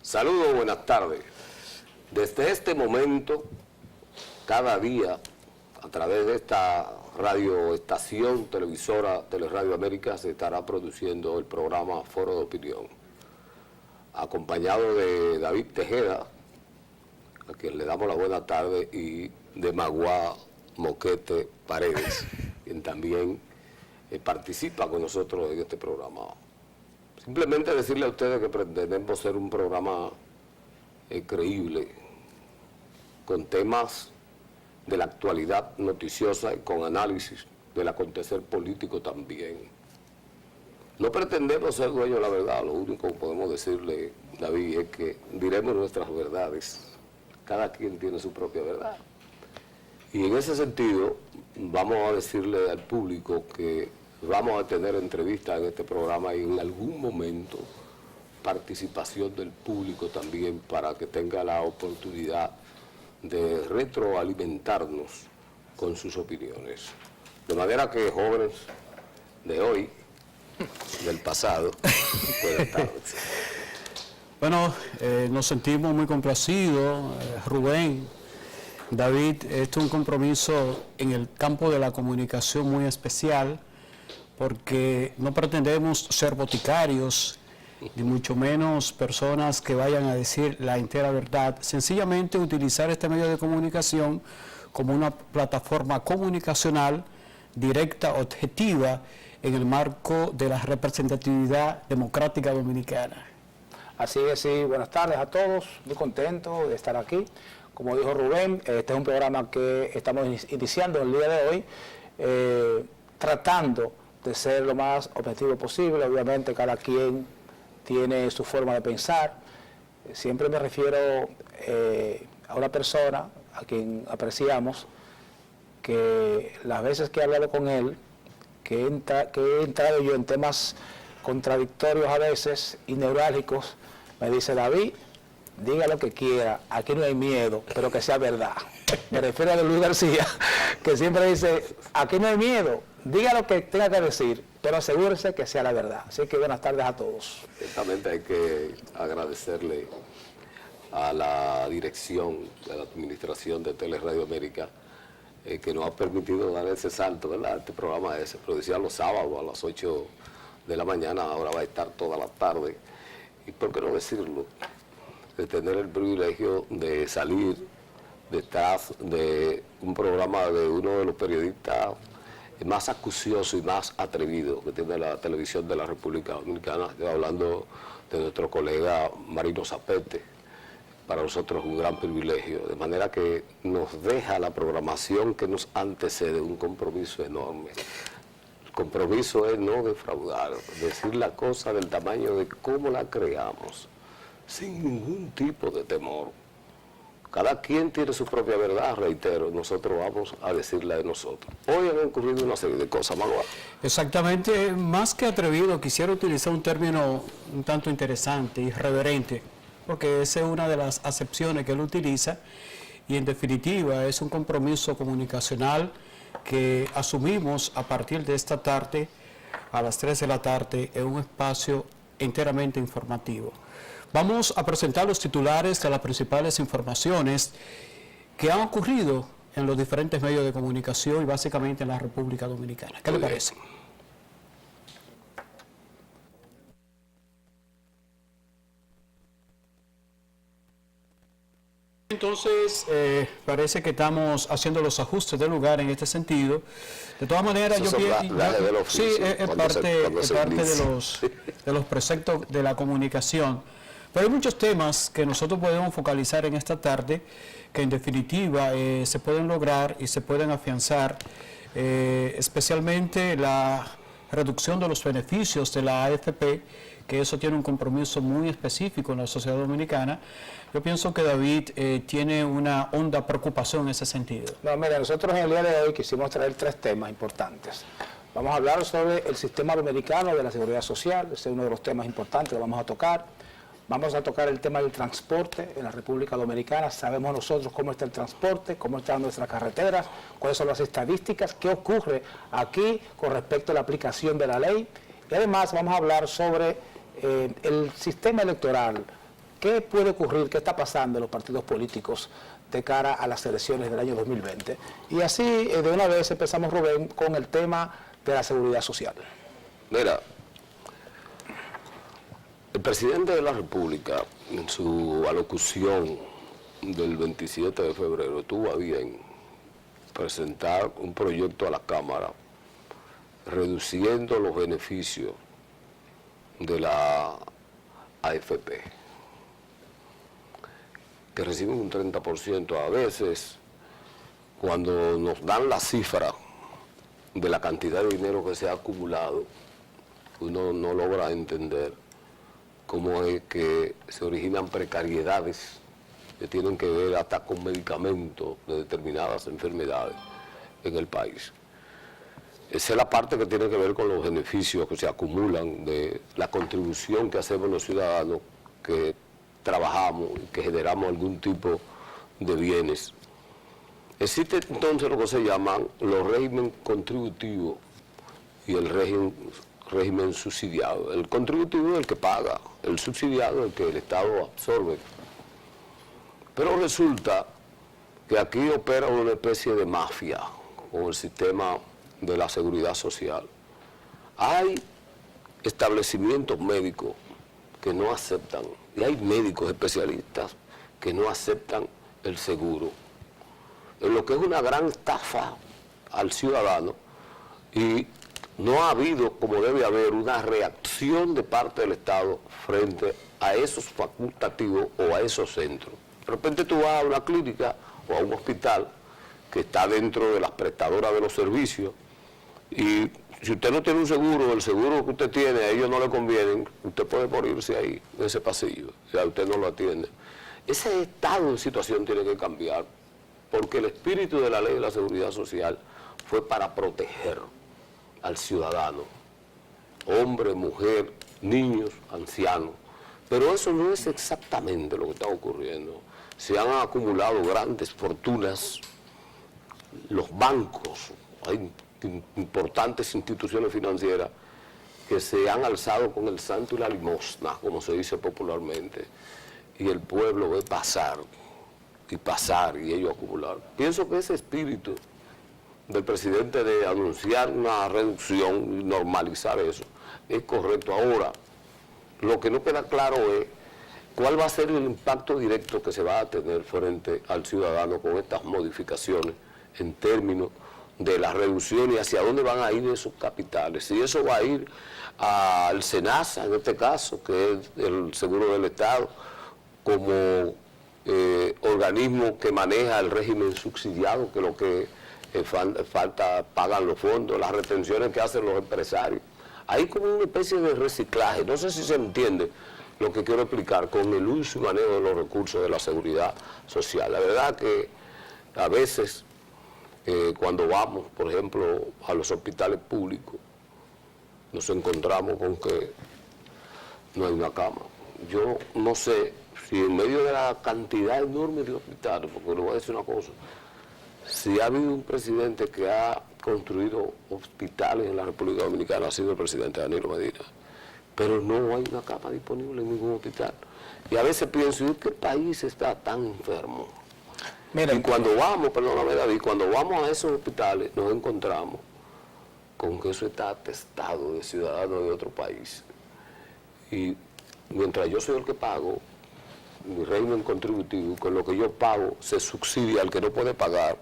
Saludos, buenas tardes. Desde este momento, cada día, a través de esta radioestación televisora Teleradio América, se estará produciendo el programa Foro de Opinión, acompañado de David Tejeda, a quien le damos la buena tarde, y de Magua Moquete Paredes, quien también participa con nosotros en este programa. Simplemente decirle a ustedes que pretendemos ser un programa creíble, con temas de la actualidad noticiosa y con análisis del acontecer político también. No pretendemos ser dueños de la verdad, lo único que podemos decirle, David, es que diremos nuestras verdades. Cada quien tiene su propia verdad. Y en ese sentido, vamos a decirle al público que vamos a tener entrevistas en este programa y en algún momento participación del público también para que tenga la oportunidad de retroalimentarnos con sus opiniones. De manera que jóvenes de hoy, del pasado, buenas tardes. Bueno, nos sentimos muy complacidos, Rubén, David. Esto es un compromiso en el campo de la comunicación muy especial, porque no pretendemos ser boticarios, ni mucho menos personas que vayan a decir la entera verdad. Sencillamente utilizar este medio de comunicación como una plataforma comunicacional directa, objetiva, en el marco de la representatividad democrática dominicana. Así es, sí, buenas tardes a todos, muy contento de estar aquí. Como dijo Rubén, este es un programa que estamos iniciando el día de hoy, tratando de ser lo más objetivo posible. Obviamente cada quien tiene su forma de pensar. Siempre me refiero a una persona a quien apreciamos, que las veces que he hablado con él, que he entrado yo en temas contradictorios a veces y neurálgicos, me dice: David, diga lo que quiera, aquí no hay miedo, pero que sea verdad. Me refiero a Luis García, que siempre dice: aquí no hay miedo, diga lo que tenga que decir, pero asegúrese que sea la verdad. Así que buenas tardes a todos. Ciertamente hay que agradecerle a la dirección de la administración de Teleradio América que nos ha permitido dar ese salto, ¿verdad? Este programa se producía los sábados a las 8 de la mañana, ahora va a estar toda la tarde. Y por qué no decirlo, de tener el privilegio de salir detrás de un programa de uno de los periodistas más acucioso y más atrevido que tiene la televisión de la República Dominicana. Estoy hablando de nuestro colega Marino Zapete. Para nosotros es un gran privilegio, de manera que nos deja la programación que nos antecede un compromiso enorme. El compromiso es no defraudar, decir la cosa del tamaño de cómo la creamos, sin ningún tipo de temor. Cada quien tiene su propia verdad, reitero, nosotros vamos a decir la de nosotros. Hoy han ocurrido una serie de cosas, Magua. Exactamente, más que atrevido, quisiera utilizar un término un tanto interesante, irreverente, porque esa es una de las acepciones que él utiliza, y en definitiva es un compromiso comunicacional que asumimos a partir de esta tarde, a las 3 de la tarde, en un espacio enteramente informativo. Vamos a presentar los titulares de las principales informaciones que han ocurrido en los diferentes medios de comunicación y básicamente en la República Dominicana. ¿Qué le parece? Entonces, parece que estamos haciendo los ajustes de lugar en este sentido. De todas maneras, yo pienso... Sí, es parte de los preceptos de la comunicación. Pero hay muchos temas que nosotros podemos focalizar en esta tarde, que en definitiva se pueden lograr y se pueden afianzar, especialmente la reducción de los beneficios de la AFP, que eso tiene un compromiso muy específico en la sociedad dominicana. Yo pienso que David tiene una honda preocupación en ese sentido. No, mira, nosotros en el día de hoy quisimos traer 3 temas importantes. Vamos a hablar sobre el sistema dominicano de la seguridad social, ese es uno de los temas importantes que vamos a tocar. Vamos a tocar el tema del transporte en la República Dominicana. Sabemos nosotros cómo está el transporte, cómo están nuestras carreteras, cuáles son las estadísticas, qué ocurre aquí con respecto a la aplicación de la ley. Y además vamos a hablar sobre el sistema electoral, ¿qué puede ocurrir, qué está pasando en los partidos políticos de cara a las elecciones del año 2020? Y así, de una vez empezamos, Rubén, con el tema de la seguridad social. Mira, el presidente de la República, en su alocución del 27 de febrero, tuvo a bien presentar un proyecto a la Cámara reduciendo los beneficios de la AFP, que reciben un 30%. A veces, cuando nos dan la cifra de la cantidad de dinero que se ha acumulado, uno no logra entender cómo es que se originan precariedades que tienen que ver hasta con medicamentos de determinadas enfermedades en el país. Esa es la parte que tiene que ver con los beneficios que se acumulan de la contribución que hacemos los ciudadanos que trabajamos y que generamos algún tipo de bienes. Existe entonces lo que se llaman los régimen contributivo y el régimen subsidiado. El contributivo es el que paga, el subsidiado es el que el Estado absorbe. Pero resulta que aquí opera una especie de mafia con el sistema de la seguridad social. Hay establecimientos médicos que no aceptan, y hay médicos especialistas que no aceptan el seguro, en lo que es una gran estafa al ciudadano, y no ha habido, como debe haber, una reacción de parte del Estado frente a esos facultativos o a esos centros. De repente tú vas a una clínica o a un hospital que está dentro de las prestadoras de los servicios, y si usted no tiene un seguro, el seguro que usted tiene, a ellos no le conviene, usted puede morirse ahí, en ese pasillo, si a usted no lo atiende. Ese estado de situación tiene que cambiar, porque el espíritu de la ley de la seguridad social fue para proteger al ciudadano, hombre, mujer, niños, ancianos. Pero eso no es exactamente lo que está ocurriendo. Se han acumulado grandes fortunas, los bancos, hay importantes instituciones financieras que se han alzado con el santo y la limosna, como se dice popularmente, y el pueblo ve pasar, y ellos acumular. Pienso que ese espíritu del presidente de anunciar una reducción y normalizar eso es correcto. Ahora, lo que no queda claro es cuál va a ser el impacto directo que se va a tener frente al ciudadano con estas modificaciones en términos de la reducción y hacia dónde van a ir esos capitales. Si eso va a ir al SENASA, en este caso, que es el Seguro del Estado, como organismo que maneja el régimen subsidiado, que lo que falta pagan los fondos, las retenciones que hacen los empresarios. Hay como una especie de reciclaje. No sé si se entiende lo que quiero explicar con el uso y manejo de los recursos de la seguridad social. La verdad que a veces cuando vamos, por ejemplo, a los hospitales públicos, nos encontramos con que no hay una cama. Yo no sé si en medio de la cantidad enorme de hospitales, porque le voy a decir una cosa, si ha habido un presidente que ha construido hospitales en la República Dominicana, ha sido el presidente Danilo Medina, pero no hay una cama disponible en ningún hospital. Y a veces pienso, ¿y qué país está tan enfermo? Miren, y cuando vamos, perdóname David, cuando vamos a esos hospitales nos encontramos con que eso está atestado de ciudadanos de otro país. Y mientras yo soy el que pago, mi régimen contributivo, con lo que yo pago se subsidia al que no puede pagar,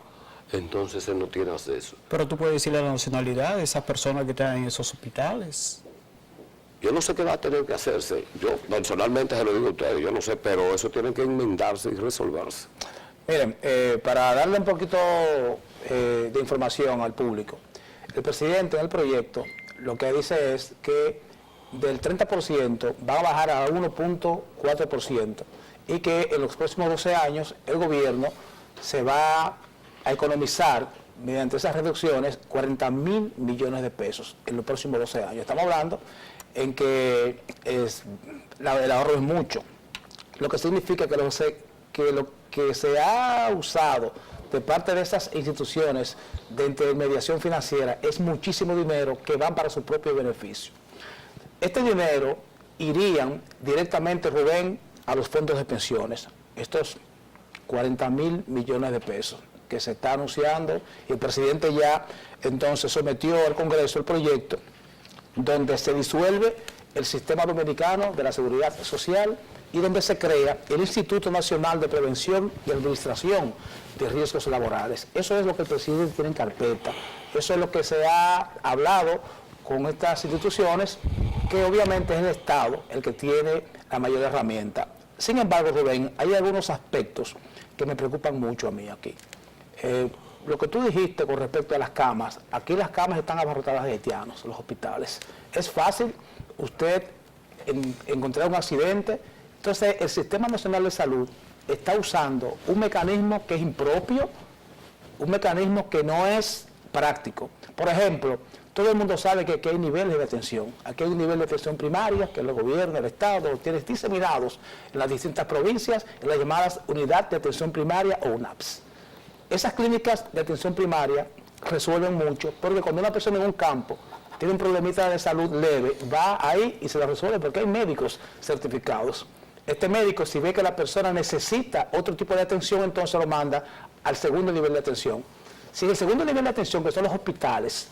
entonces él no tiene acceso. Pero tú puedes decirle la nacionalidad de esas personas que están en esos hospitales. Yo no sé qué va a tener que hacerse. Yo personalmente se lo digo a ustedes, yo no sé, pero eso tiene que enmendarse y resolverse. Miren, para darle un poquito de información al público, el presidente en el proyecto lo que dice es que del 30% va a bajar a 1.4% y que en los próximos 12 años el gobierno se va a economizar mediante esas reducciones 40.000 millones de pesos en los próximos 12 años. Estamos hablando en que el ahorro es mucho, lo que significa que lo que se ha usado de parte de esas instituciones de intermediación financiera es muchísimo dinero que van para su propio beneficio. Este dinero irían directamente, Rubén, a los fondos de pensiones. Estos 40.000 millones de pesos que se está anunciando, y el presidente ya entonces sometió al Congreso el proyecto donde se disuelve el sistema dominicano de la seguridad social y donde se crea el Instituto Nacional de Prevención y Administración de Riesgos Laborales. Eso es lo que el presidente tiene en carpeta, eso es lo que se ha hablado con estas instituciones, que obviamente es el Estado el que tiene la mayor herramienta. Sin embargo, Rubén, hay algunos aspectos que me preocupan mucho a mí aquí. Lo que tú dijiste con respecto a las camas, aquí las camas están abarrotadas de haitianos, los hospitales. Es fácil usted encontrar un accidente. Entonces, el Sistema Nacional de Salud está usando un mecanismo que es impropio, un mecanismo que no es práctico. Por ejemplo, todo el mundo sabe que aquí hay niveles de atención. Aquí hay un nivel de atención primaria, que el gobierno, el Estado, los tiene diseminados en las distintas provincias, en las llamadas Unidad de Atención Primaria o UNAPS. Esas clínicas de atención primaria resuelven mucho, porque cuando una persona en un campo tiene un problemita de salud leve, va ahí y se lo resuelve, porque hay médicos certificados. Este médico, si ve que la persona necesita otro tipo de atención, entonces lo manda al segundo nivel de atención. Si en el segundo nivel de atención, que son los hospitales,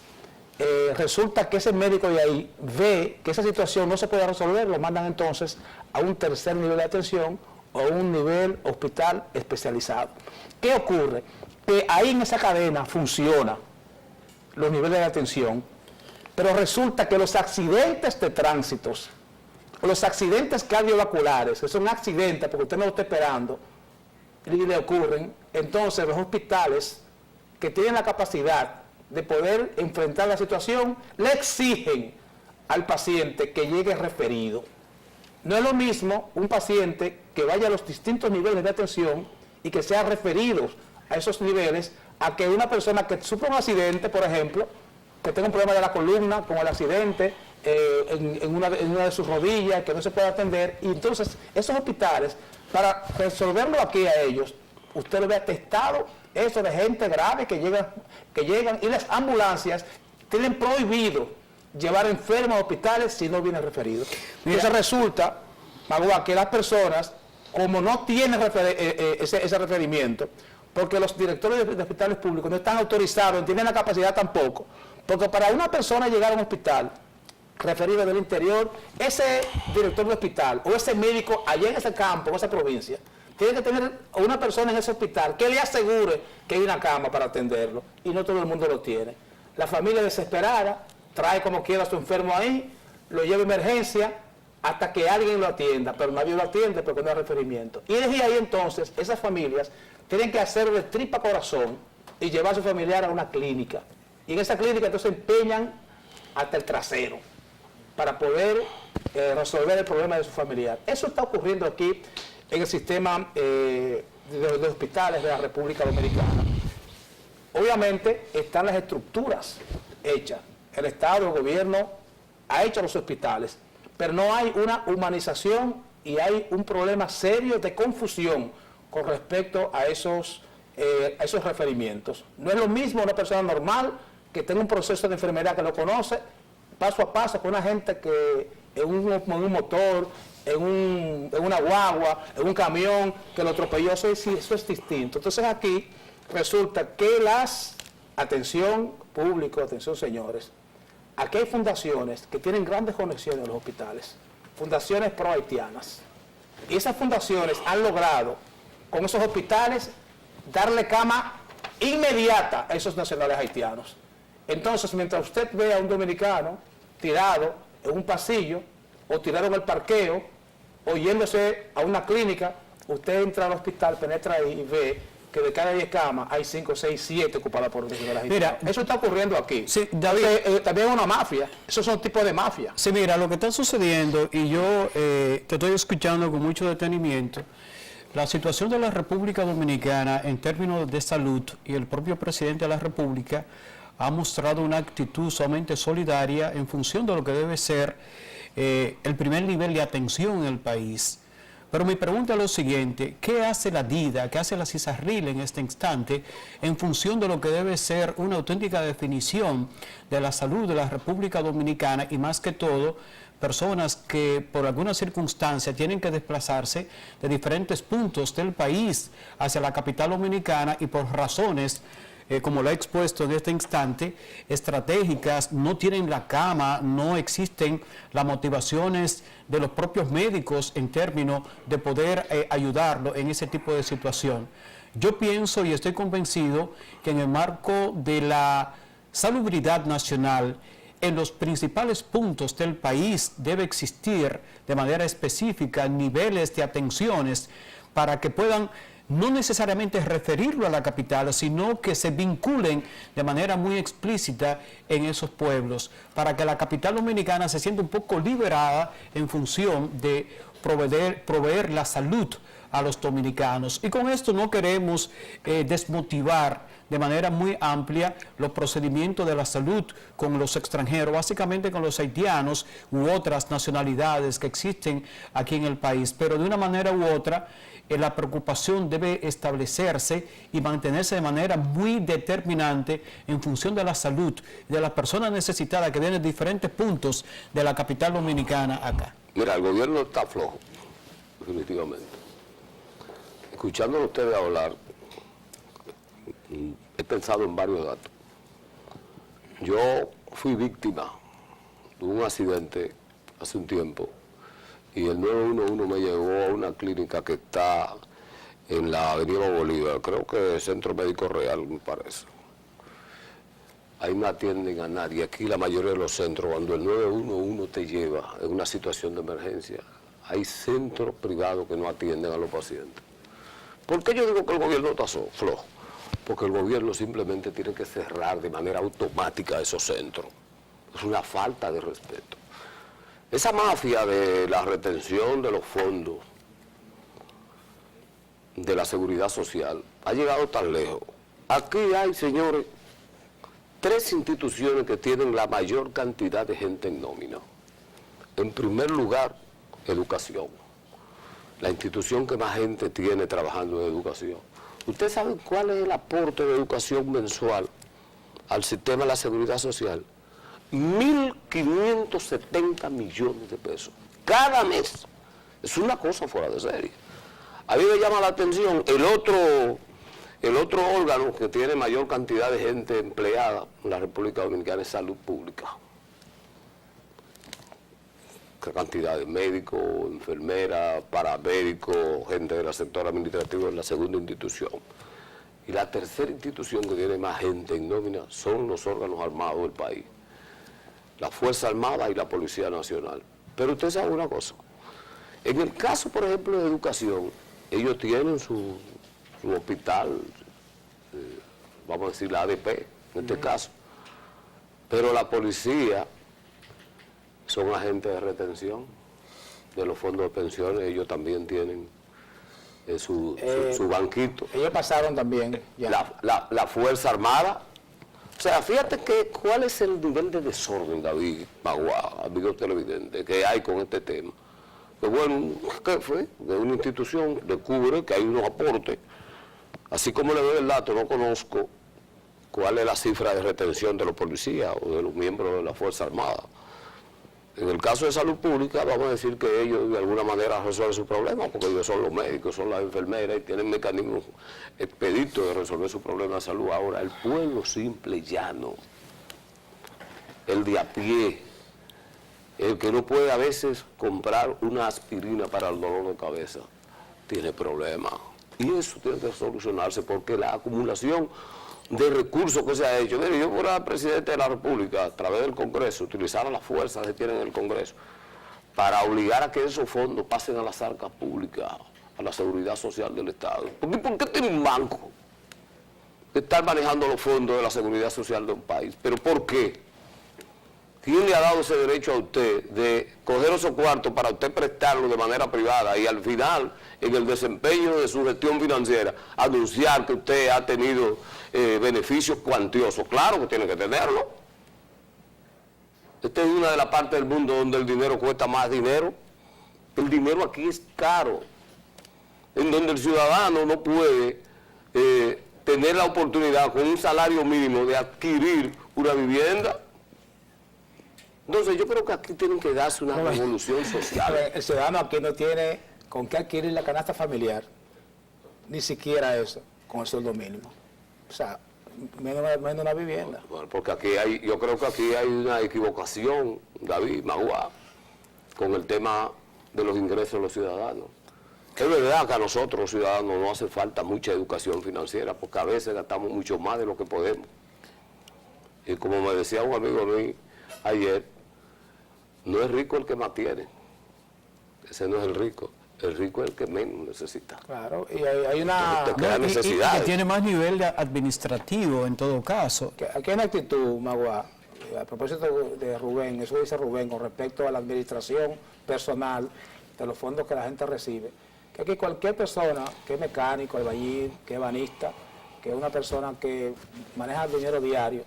resulta que ese médico de ahí ve que esa situación no se puede resolver, lo mandan entonces a un tercer nivel de atención o a un nivel hospital especializado. ¿Qué ocurre? Que ahí en esa cadena funciona los niveles de atención, pero resulta que los accidentes de tránsitos, los accidentes cardiovasculares, que son accidentes porque usted no lo está esperando y le ocurren, entonces los hospitales que tienen la capacidad de poder enfrentar la situación, le exigen al paciente que llegue referido. No es lo mismo un paciente que vaya a los distintos niveles de atención y que sea referido a esos niveles, a que una persona que sufre un accidente, por ejemplo, que tenga un problema de la columna con el accidente, en una de sus rodillas, que no se puede atender, y entonces esos hospitales, para resolverlo aquí a ellos, usted lo ve atestado eso de gente grave que llegan, y las ambulancias tienen prohibido llevar enfermos a hospitales si no vienen referidos. Entonces resulta, Magua, que las personas, como no tienen ese referimiento, porque los directores de hospitales públicos no están autorizados, no tienen la capacidad tampoco, porque para una persona llegar a un hospital referido del interior, ese director de hospital o ese médico allá en ese campo, en esa provincia, tiene que tener una persona en ese hospital que le asegure que hay una cama para atenderlo, y no todo el mundo lo tiene. La familia desesperada trae como quiera a su enfermo ahí, lo lleva a emergencia hasta que alguien lo atienda, pero nadie lo atiende porque no hay referimiento. Y desde ahí entonces esas familias tienen que hacer de tripa corazón y llevar a su familiar a una clínica. Y en esa clínica entonces empeñan hasta el trasero para poder resolver el problema de su familiar. Eso está ocurriendo aquí en el sistema de hospitales de la República Dominicana. Obviamente están las estructuras hechas. El Estado, el gobierno ha hecho los hospitales, pero no hay una humanización y hay un problema serio de confusión con respecto a esos referimientos. No es lo mismo una persona normal que tenga un proceso de enfermedad que lo conoce paso a paso con una gente que en un motor, en una guagua, en un camión que lo atropelló. Eso es distinto. Entonces aquí resulta que atención público, atención señores, aquí hay fundaciones que tienen grandes conexiones en los hospitales, fundaciones pro-haitianas. Y esas fundaciones han logrado con esos hospitales darle cama inmediata a esos nacionales haitianos. Entonces, mientras usted ve a un dominicano tirado en un pasillo, o tirado en el parqueo, o yéndose a una clínica, usted entra al hospital, penetra ahí y ve que de cada 10 camas hay 5, 6, 7 ocupadas por nacionales haitianos. Mira, eso está ocurriendo aquí. Sí, David, también es una mafia. Esos son tipos de mafia. Sí, mira, lo que está sucediendo, y yo te estoy escuchando con mucho detenimiento, la situación de la República Dominicana en términos de salud, y el propio presidente de la República ha mostrado una actitud sumamente solidaria en función de lo que debe ser el primer nivel de atención en el país. Pero mi pregunta es lo siguiente: ¿qué hace la DIDA, qué hace la CISARRIL en este instante en función de lo que debe ser una auténtica definición de la salud de la República Dominicana, y más que todo personas que por alguna circunstancia tienen que desplazarse de diferentes puntos del país hacia la capital dominicana y por razones, como lo he expuesto en este instante, estratégicas, no tienen la cama, no existen las motivaciones de los propios médicos en términos de poder ayudarlo en ese tipo de situación? Yo pienso y estoy convencido que en el marco de la salubridad nacional, en los principales puntos del país debe existir de manera específica niveles de atenciones para que puedan no necesariamente referirlo a la capital, sino que se vinculen de manera muy explícita en esos pueblos, para que la capital dominicana se sienta un poco liberada en función de proveer la salud a los dominicanos. Y con esto no queremos desmotivar de manera muy amplia los procedimientos de la salud con los extranjeros, básicamente con los haitianos u otras nacionalidades que existen aquí en el país, pero de una manera u otra la preocupación debe establecerse y mantenerse de manera muy determinante en función de la salud de las personas necesitadas que vienen de diferentes puntos de la capital dominicana acá. Mira, el gobierno está flojo, definitivamente. Escuchándolo a ustedes hablar, he pensado en varios datos. Yo fui víctima de un accidente hace un tiempo y el 911 me llevó a una clínica que está en la avenida Bolívar, creo que Centro Médico Real, me parece. Ahí no atienden a nadie. Aquí la mayoría de los centros, cuando el 911 te lleva en una situación de emergencia, hay centros privados que no atienden a los pacientes. ¿Por qué yo digo que el gobierno está flojo? Porque el gobierno simplemente tiene que cerrar de manera automática esos centros. Es una falta de respeto. Esa mafia de la retención de los fondos de la seguridad social ha llegado tan lejos. Aquí hay, señores, 3 instituciones que tienen la mayor cantidad de gente en nómina. En primer lugar, educación. La institución que más gente tiene trabajando en educación. ¿Ustedes saben cuál es el aporte de educación mensual al sistema de la seguridad social? 1.570 millones de pesos cada mes. Es una cosa fuera de serie. A mí me llama la atención el otro órgano que tiene mayor cantidad de gente empleada en la República Dominicana es salud pública. ¿Qué cantidad de médicos, enfermeras, paramédicos, gente del sector administrativo? Es la segunda institución. Y la tercera institución que tiene más gente en nómina son los órganos armados del país. La Fuerza Armada y la Policía Nacional. Pero usted sabe una cosa. En el caso, por ejemplo, de educación, ellos tienen su hospital, vamos a decir la ADP, en este caso. Pero la policía son agentes de retención de los fondos de pensiones, ellos también tienen su banquito. Ellos pasaron también. Ya. La Fuerza Armada. O sea, fíjate cuál es el nivel de desorden, David Magua, amigos televidentes, que hay con este tema. Que bueno, un jefe de una institución descubre que hay unos aportes. Así como le doy el dato, no conozco cuál es la cifra de retención de los policías o de los miembros de la Fuerza Armada. En el caso de salud pública, vamos a decir que ellos de alguna manera resuelven sus problemas, porque ellos son los médicos, son las enfermeras y tienen mecanismos expeditos de resolver sus problemas de salud. Ahora, el pueblo simple, llano, el de a pie, el que no puede a veces comprar una aspirina para el dolor de cabeza, tiene problemas. Y eso tiene que solucionarse porque la acumulación de recursos que se ha hecho. Mire, yo fuera presidente de la República, a través del Congreso, utilizar las fuerzas que tienen en el Congreso para obligar a que esos fondos pasen a las arcas públicas, a la seguridad social del Estado. ¿Por qué tiene un banco que está manejando los fondos de la seguridad social de un país? ¿Pero por qué? ¿Quién le ha dado ese derecho a usted de coger esos cuartos para usted prestarlos de manera privada y al final, en el desempeño de su gestión financiera, anunciar que usted ha tenido beneficios cuantiosos? Claro que tiene que tenerlo. Esta es una de las partes del mundo donde el dinero cuesta más dinero. El dinero aquí es caro. en donde el ciudadano no puede tener la oportunidad con un salario mínimo de adquirir una vivienda. Entonces yo creo que aquí tienen que darse una revolución social. El ciudadano aquí no tiene con qué adquirir la canasta familiar, ni siquiera eso, con el sueldo mínimo. O sea, menos una vivienda. Bueno, porque aquí yo creo que aquí hay una equivocación, David, Magua, con el tema de los ingresos de los ciudadanos. Es verdad que a nosotros los ciudadanos no hace falta mucha educación financiera, porque a veces gastamos mucho más de lo que podemos. Y como me decía un amigo mío ayer, no es rico el que más tiene. Ese no es el rico es el que menos necesita. Claro, y hay una... Y que tiene más nivel administrativo en todo caso. Aquí hay una actitud, Magua, a propósito de Rubén, eso dice Rubén, con respecto a la administración personal de los fondos que la gente recibe, que aquí cualquier persona que es mecánico, albañil, que es banista, que es una persona que maneja el dinero diario,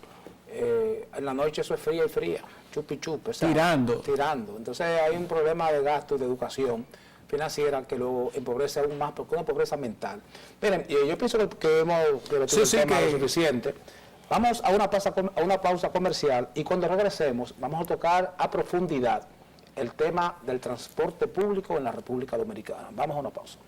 en la noche eso es fría y fría, chupi chupi, tirando. Entonces hay un problema de gasto y de educación financiera que lo empobrece aún más, porque es una pobreza mental. Miren, yo pienso que hemos debatido el tema lo suficiente. Vamos a una pausa comercial y cuando regresemos vamos a tocar a profundidad el tema del transporte público en la República Dominicana. Vamos a una pausa.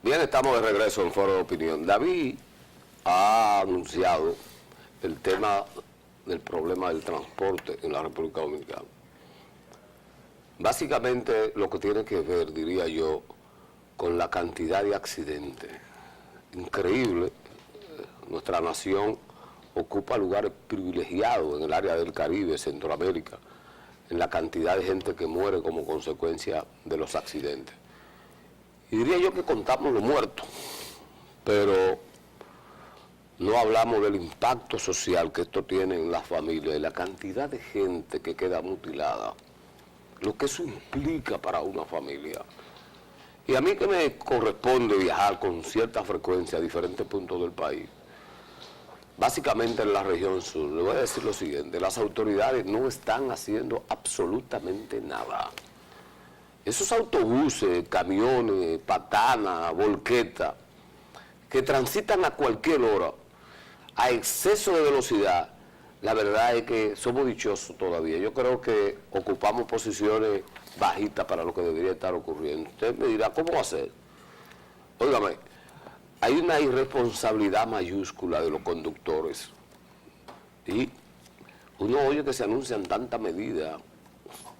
Bien, estamos de regreso en Foro de Opinión. David ha anunciado el tema del problema del transporte en la República Dominicana. Básicamente lo que tiene que ver, diría yo, con la cantidad de accidentes. Increíble, nuestra nación ocupa lugares privilegiados en el área del Caribe, Centroamérica, en la cantidad de gente que muere como consecuencia de los accidentes. Y diría yo que contamos los muertos, pero no hablamos del impacto social que esto tiene en las familias y la cantidad de gente que queda mutilada, lo que eso implica para una familia. Y a mí que me corresponde viajar con cierta frecuencia a diferentes puntos del país, básicamente en la región sur, le voy a decir lo siguiente: las autoridades no están haciendo absolutamente nada. Esos autobuses, camiones, patanas, volquetas, que transitan a cualquier hora, a exceso de velocidad, la verdad es que somos dichosos todavía. Yo creo que ocupamos posiciones bajitas para lo que debería estar ocurriendo. Usted me dirá, ¿cómo hacer? Óigame, hay una irresponsabilidad mayúscula de los conductores. Y uno oye que se anuncian tantas medidas,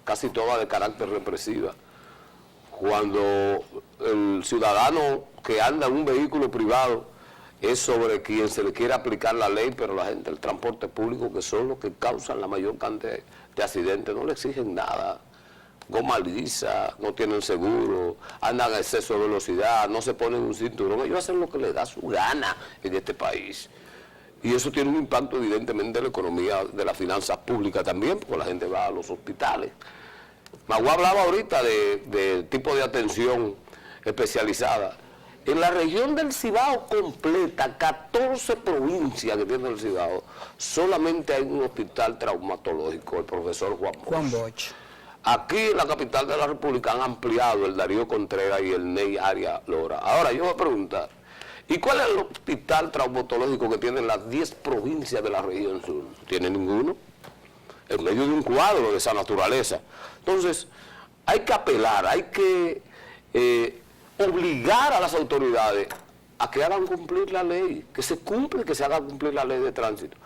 casi todas de carácter represiva, cuando el ciudadano que anda en un vehículo privado es sobre quien se le quiere aplicar la ley, pero la gente del transporte público, que son los que causan la mayor cantidad de accidentes, no le exigen nada. Goma lisa, no tienen seguro, andan a exceso de velocidad, no se ponen un cinturón. Ellos hacen lo que les da su gana en este país. Y eso tiene un impacto evidentemente en la economía de las finanzas públicas también, porque la gente va a los hospitales. Magua hablaba ahorita de tipo de atención especializada. En la región del Cibao completa, 14 provincias que tiene el Cibao, solamente hay un hospital traumatológico, el profesor Juan Bosch. Aquí en la capital de la República han ampliado el Darío Contreras y el Ney Arias Lora. Ahora yo voy a preguntar, ¿y cuál es el hospital traumatológico que tienen las 10 provincias de la región sur? ¿No tiene ninguno? En medio de un cuadro de esa naturaleza. Entonces, hay que apelar, hay que obligar a las autoridades a que hagan cumplir la ley, que se cumpla, que se haga cumplir la ley de tránsito.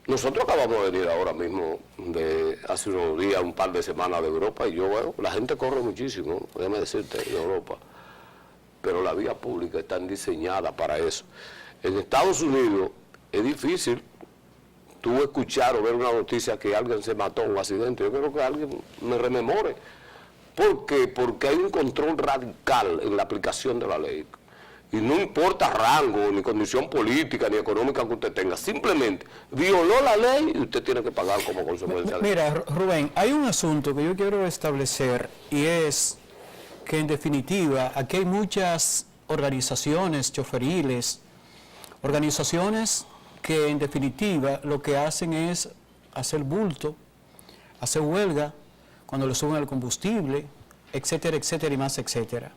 Nosotros acabamos de venir ahora mismo, de hace unos días, un par de semanas de Europa, y yo veo, la gente corre muchísimo, déjame decirte, en Europa, pero la vía pública está diseñada para eso. En Estados Unidos es difícil tú escuchar o ver una noticia que alguien se mató en un accidente. Yo creo que alguien me rememore. ¿Por qué? Porque hay un control radical en la aplicación de la ley. y no importa rango, ni condición política, ni económica que usted tenga, simplemente violó la ley y usted tiene que pagar como consecuencia. Mira, Rubén, hay un asunto que yo quiero establecer y es que en definitiva aquí hay muchas organizaciones choferiles, organizaciones que en definitiva lo que hacen es hacer bulto, hacer huelga cuando le suben el combustible, etcétera, etcétera y más, etcétera.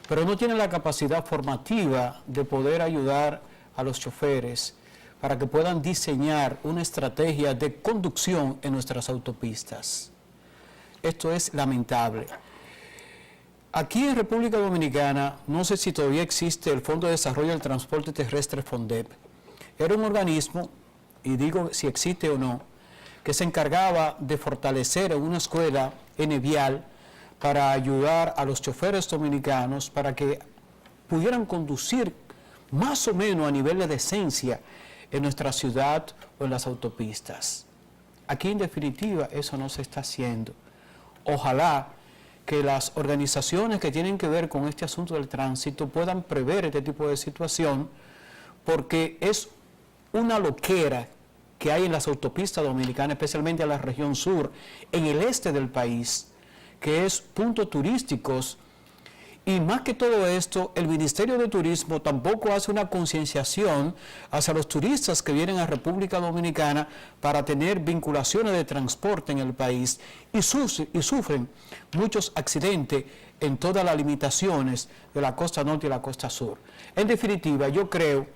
Pero no tienen la capacidad formativa de poder ayudar a los choferes para que puedan diseñar una estrategia de conducción en nuestras autopistas. Esto es lamentable. Aquí en República Dominicana, no sé si todavía existe el Fondo de Desarrollo del Transporte Terrestre, FONDEP. Era un organismo, y digo si existe o no, que se encargaba de fortalecer en una escuela vial para ayudar a los choferes dominicanos para que pudieran conducir más o menos a nivel de decencia en nuestra ciudad o en las autopistas. Aquí en definitiva eso no se está haciendo. Ojalá que las organizaciones que tienen que ver con este asunto del tránsito puedan prever este tipo de situación, porque es una loquera que hay en las autopistas dominicanas, especialmente en la región sur, en el este del país, que es puntos turísticos, y más que todo esto, el Ministerio de Turismo tampoco hace una concienciación hacia los turistas que vienen a República Dominicana para tener vinculaciones de transporte en el país y sufren muchos accidentes en todas las limitaciones de la costa norte y la costa sur. En definitiva, yo creo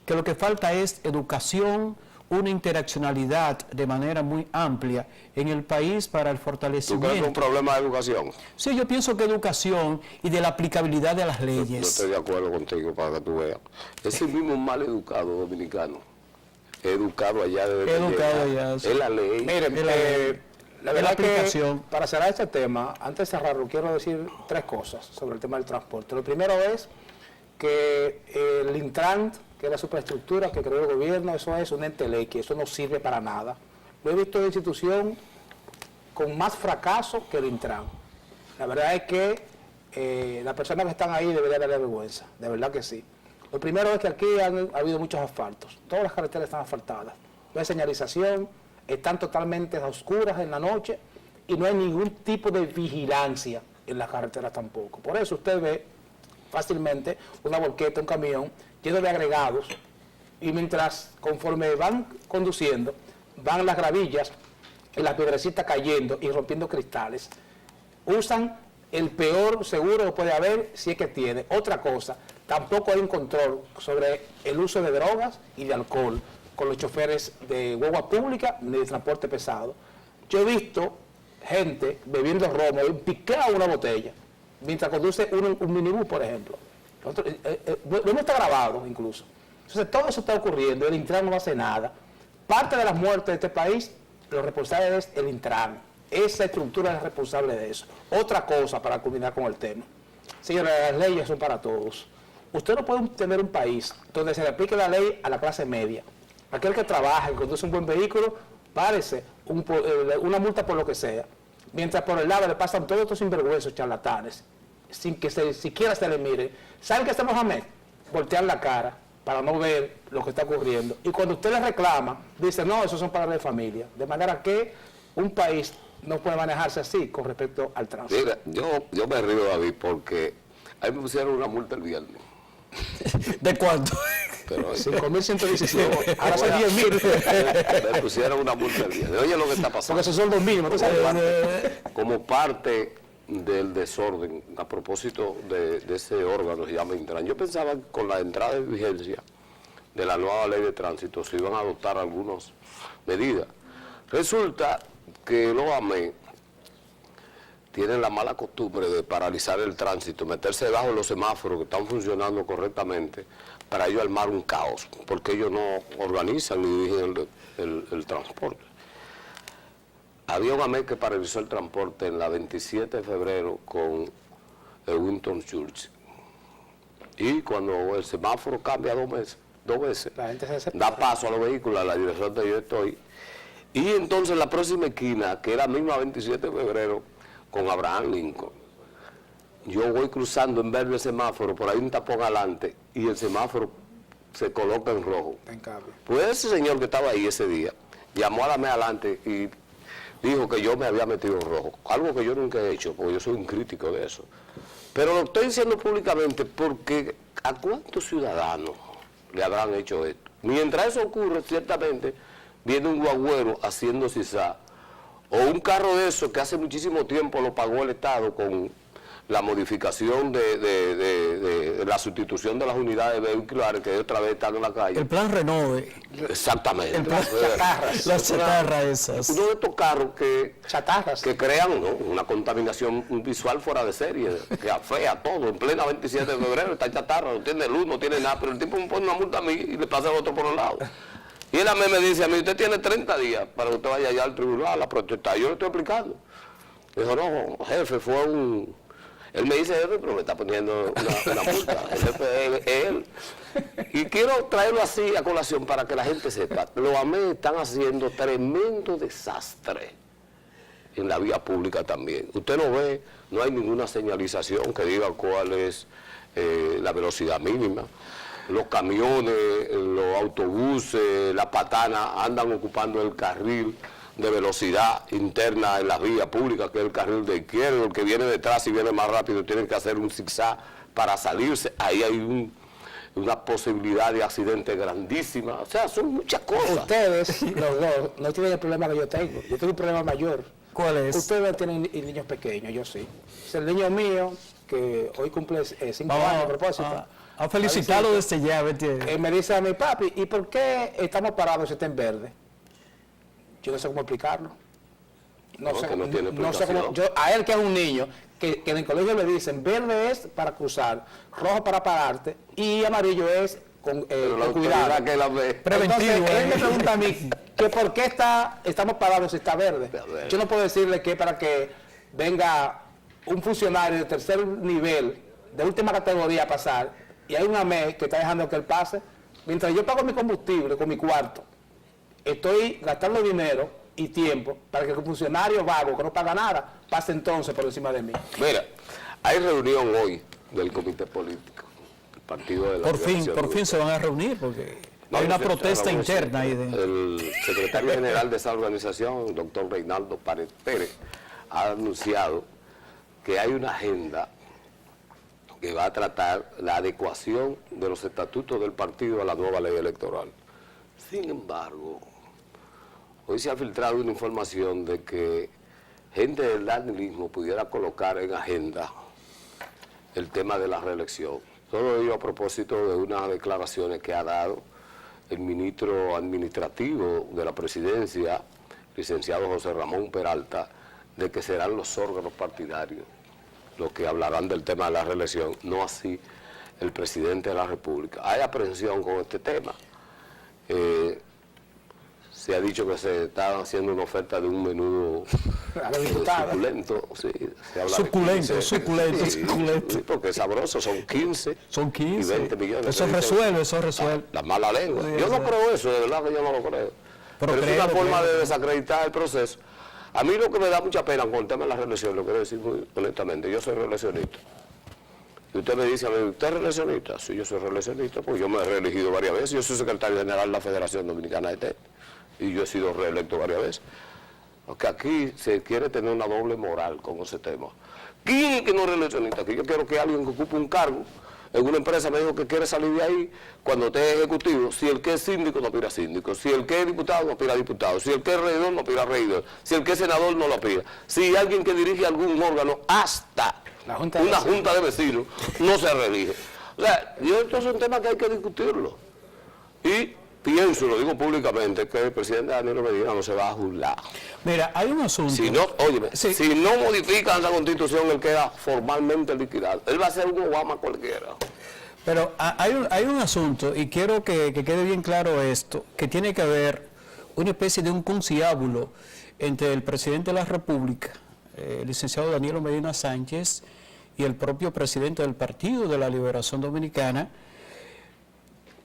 que lo que falta es educación, una interaccionalidad de manera muy amplia en el país para el fortalecimiento. ¿Tú crees que es un problema de educación? Sí, yo pienso que educación y de la aplicabilidad de las leyes. Yo estoy de acuerdo contigo para que tú veas. Ese mismo mal educado dominicano, educado allá de Educado allá, sí. Es la ley. Miren, la la verdad aplicación. que para cerrar este tema, antes de cerrarlo, quiero decir tres cosas sobre el tema del transporte. Lo primero es que el Intran, que es la superestructura que creó el gobierno, eso es un ente ley, que eso no sirve para nada. Lo he visto en institución con más fracaso que el Intran. La verdad es que las personas que están ahí deberían darle vergüenza, de verdad que sí. Lo primero es que aquí ha habido muchos asfaltos, todas las carreteras están asfaltadas, no hay señalización, están totalmente a oscuras en la noche y no hay ningún tipo de vigilancia en las carreteras tampoco. Por eso usted ve fácilmente una volqueta, un camión lleno de agregados, y mientras, conforme van conduciendo, van las gravillas y las piedrecitas cayendo y rompiendo cristales. Usan el peor seguro que puede haber, si es que tiene. Otra cosa, tampoco hay un control sobre el uso de drogas y de alcohol con los choferes de guagua pública ni de transporte pesado. Yo he visto gente bebiendo romo, picado una botella, mientras conduce un minibús, por ejemplo. Lo hemos está grabado incluso. Entonces todo eso está ocurriendo, el Intran no hace nada. Parte de las muertes de este país, los responsables es el Intran. Esa estructura es responsable de eso. Otra cosa para culminar con el tema. Señores, las leyes son para todos. Usted no puede tener un país donde se le aplique la ley a la clase media. Aquel que trabaja y conduce un buen vehículo, párese una multa por lo que sea. Mientras por el lado le pasan todos estos sinvergüenzos charlatanes, sin que siquiera se le mire. ¿Saben qué hace Mohamed? Voltear la cara para no ver lo que está ocurriendo. Y cuando usted le reclama, dice, no, esos son para la familia. De manera que un país no puede manejarse así con respecto al tránsito. Mira, yo me río, David, porque a mí me pusieron una multa el viernes. ¿De cuánto? Pero 5.117. Ahora son 10.000. me pusieron una multa el viernes. Oye lo que está pasando. Porque esos son 2.000, ¿no sabes? Como parte del desorden, a propósito de ese órgano que se llama Intran. Yo pensaba que con la entrada en vigencia de la nueva ley de tránsito se iban a adoptar algunas medidas. Resulta que los AME tienen la mala costumbre de paralizar el tránsito, meterse debajo de los semáforos que están funcionando correctamente para ellos armar un caos, porque ellos no organizan ni dirigen el transporte. Había un AME que paralizó el transporte en la 27 de febrero con el Winston Churchill. Y cuando el semáforo cambia dos veces, La gente se da paso a los vehículos a la dirección donde yo estoy. Y entonces la próxima esquina, que era la misma 27 de febrero, con Abraham Lincoln, yo voy cruzando en verde el semáforo, por ahí un tapón adelante, y el semáforo se coloca en rojo. En cambio. Pues ese señor que estaba ahí ese día, llamó a la media adelante y dijo que yo me había metido en rojo, algo que yo nunca he hecho, porque yo soy un crítico de eso. Pero lo estoy diciendo públicamente porque ¿a cuántos ciudadanos le habrán hecho esto? Mientras eso ocurre, ciertamente, viene un guagüero haciendo sisá, o un carro de esos que hace muchísimo tiempo lo pagó el Estado con la modificación de la sustitución de las unidades vehiculares que otra vez están en la calle. El plan Renove. Exactamente. El plan chatarras. Las chatarras esas. Uno de estos carros Chatarras. que crean, ¿no?, una contaminación visual fuera de serie, que afea todo, en plena 27 de febrero, está chatarra, no tiene luz, no tiene nada, pero el tipo me pone una multa a mí y le pasa al otro por el lado. Y él a mí me dice, a mí, usted tiene 30 días para que usted vaya allá al tribunal a protestar. Yo le estoy explicando. Dijo, no, jefe, fue un... Él me dice, jefe, pero me está poniendo una multa. El jefe es él. Y quiero traerlo así a colación para que la gente sepa. Los AME están haciendo tremendo desastre en la vía pública también. Usted no ve, no hay ninguna señalización que diga cuál es la velocidad mínima. Los camiones, los autobuses, la patana andan ocupando el carril de velocidad interna en la vía pública, que es el carril de izquierda. El que viene detrás, si viene más rápido, tiene que hacer un zigzag para salirse. Ahí hay una posibilidad de accidente grandísima. O sea, son muchas cosas. Ustedes, los dos, no tienen el problema que yo tengo. Yo tengo un problema mayor. ¿Cuál es? Ustedes tienen niños pequeños, yo sí. Es el niño mío, que hoy cumple 5 años a propósito. A felicitarlo desde ya, me dice a mi papi, ¿y por qué estamos parados si está en verde? Yo no sé cómo explicarlo. No sé cómo, a él que es un niño, que en el colegio le dicen, verde es para cruzar, rojo para pararte, y amarillo es con cuidado. Que la ve. Preventivo. Entonces, él me pregunta a mí, que por qué estamos parados si está verde. Yo no puedo decirle que para que venga un funcionario de tercer nivel, de última categoría a pasar, y hay un AME que está dejando que él pase, mientras yo pago mi combustible con mi cuarto, estoy gastando dinero y tiempo para que el funcionario vago, que no paga nada, pase entonces por encima de mí. Mira, hay reunión hoy del comité político, el partido de la Por fin se van a reunir, porque hay una protesta interna ahí de... El secretario general de esa organización, el doctor Reinaldo Pérez, ha anunciado que hay una agenda que va a tratar la adecuación de los estatutos del partido a la nueva ley electoral. Sin embargo, hoy se ha filtrado una información de que gente del danilismo pudiera colocar en agenda el tema de la reelección. Todo ello a propósito de unas declaraciones que ha dado el ministro administrativo de la presidencia, licenciado José Ramón Peralta, de que serán los órganos partidarios los que hablarán del tema de la reelección, no así el presidente de la República. Hay aprehensión con este tema. Se ha dicho que se está haciendo una oferta de un menú suculento. Sí, se habla suculento, de 15, suculento, sí, suculento. Sí, porque es sabroso, son 15. Son 15. Y 20 millones. Eso resuelve. La mala lengua. Yo no creo eso, de verdad que yo no lo creo. Pero es una forma de desacreditar el proceso. A mí lo que me da mucha pena con el tema de la reelección, lo quiero decir muy honestamente, yo soy reeleccionista. Y usted me dice a mí, ¿usted es reeleccionista? Sí, yo soy reeleccionista, porque yo me he reelegido varias veces. Yo soy secretario general de la Federación Dominicana de TED, y yo he sido reelecto varias veces. Porque aquí se quiere tener una doble moral con ese tema. ¿Quién es que no es reeleccionista? Aquí yo quiero que alguien que ocupe un cargo en una empresa me dijo que quiere salir de ahí cuando esté ejecutivo. Si el que es síndico no pida síndico, si el que es diputado no pida diputado, si el que es regidor no pida regidor, si el que es senador no lo pida, si alguien que dirige algún órgano, hasta una junta de vecinos, no se reelige. O sea, esto es un tema que hay que discutirlo. Y pienso, lo digo públicamente, que el presidente Danilo Medina no se va a juzgar. Mira, hay un asunto. Si no, óyeme, si no modifican la Constitución, él queda formalmente liquidado. Él va a ser un Obama cualquiera. Pero hay un asunto, y quiero que quede bien claro esto, que tiene que haber una especie de un conciliábulo entre el presidente de la República, el licenciado Danilo Medina Sánchez, y el propio presidente del Partido de la Liberación Dominicana,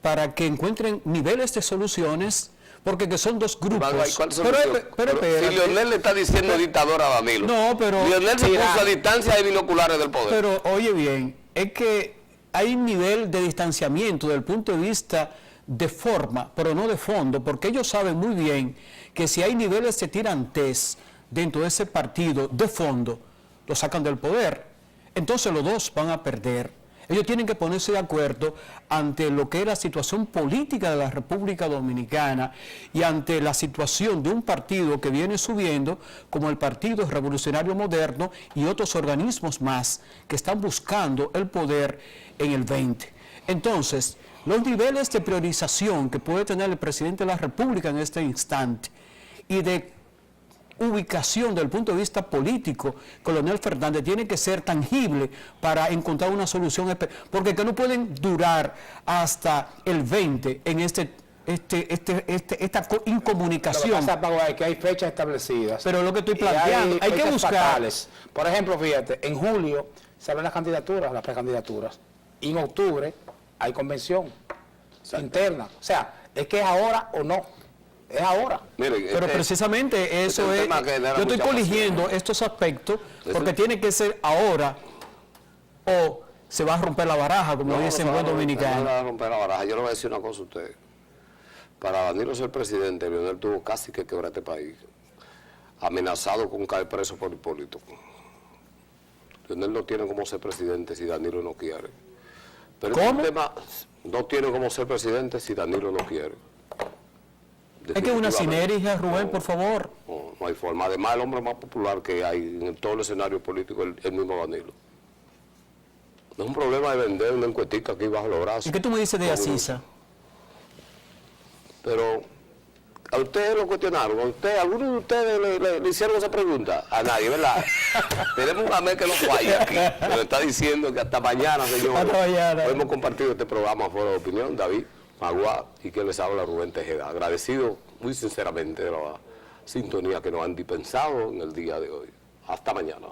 para que encuentren niveles de soluciones, porque que son dos grupos. ¿Cuál Pero si Leonel le está diciendo dictador a Danilo. No, pero... Leonel se puso a distancia de binoculares del poder. Pero, oye bien, es que hay un nivel de distanciamiento desde el punto de vista de forma, pero no de fondo, porque ellos saben muy bien que si hay niveles de tirantez dentro de ese partido de fondo, lo sacan del poder. Entonces los dos van a perder. Ellos tienen que ponerse de acuerdo ante lo que es la situación política de la República Dominicana y ante la situación de un partido que viene subiendo, como el Partido Revolucionario Moderno y otros organismos más que están buscando el poder en el 20. Entonces, los niveles de priorización que puede tener el presidente de la República en este instante y de ubicación desde el punto de vista político, Leonel Fernández, tiene que ser tangible para encontrar una solución, porque que no pueden durar hasta el 20 en esta incomunicación. Lo que pasa, Pablo, es que hay fechas establecidas. Pero lo que estoy planteando, hay que buscar... fatales. Por ejemplo, fíjate, en julio se abren las candidaturas, las precandidaturas, y en octubre hay convención interna. O sea, es que es ahora o no. Es ahora. Mire, pero precisamente eso es, yo estoy coligiendo estos aspectos porque tiene que ser ahora o se va a romper la baraja, como dicen en buen dominicano. No va a romper la baraja. Yo le voy a decir una cosa a usted. Para Danilo ser presidente, Leonel tuvo casi que quebrar este país, amenazado con caer preso por Hipólito. Leonel no tiene como ser presidente si Danilo no quiere. Pero ¿Cómo? El tema no tiene como ser presidente si Danilo no quiere. Es que una sinergia, Rubén, por favor. No hay forma. Además, el hombre más popular que hay en todo el escenario político es el mismo Danilo. No es un problema de vender una encuestica aquí bajo los brazos. ¿Y qué tú me dices de Asisa? Pero a ustedes lo cuestionaron. ¿Alguno de ustedes le hicieron esa pregunta? A nadie, ¿verdad? Tenemos un amén que no falla aquí. Nos está diciendo que hasta mañana, señor. Hasta mañana. Hoy hemos compartido este programa Foro de Opinión, David Magua, y que les habla Rubén Tejeda. Agradecido muy sinceramente de la sintonía que nos han dispensado en el día de hoy. Hasta mañana.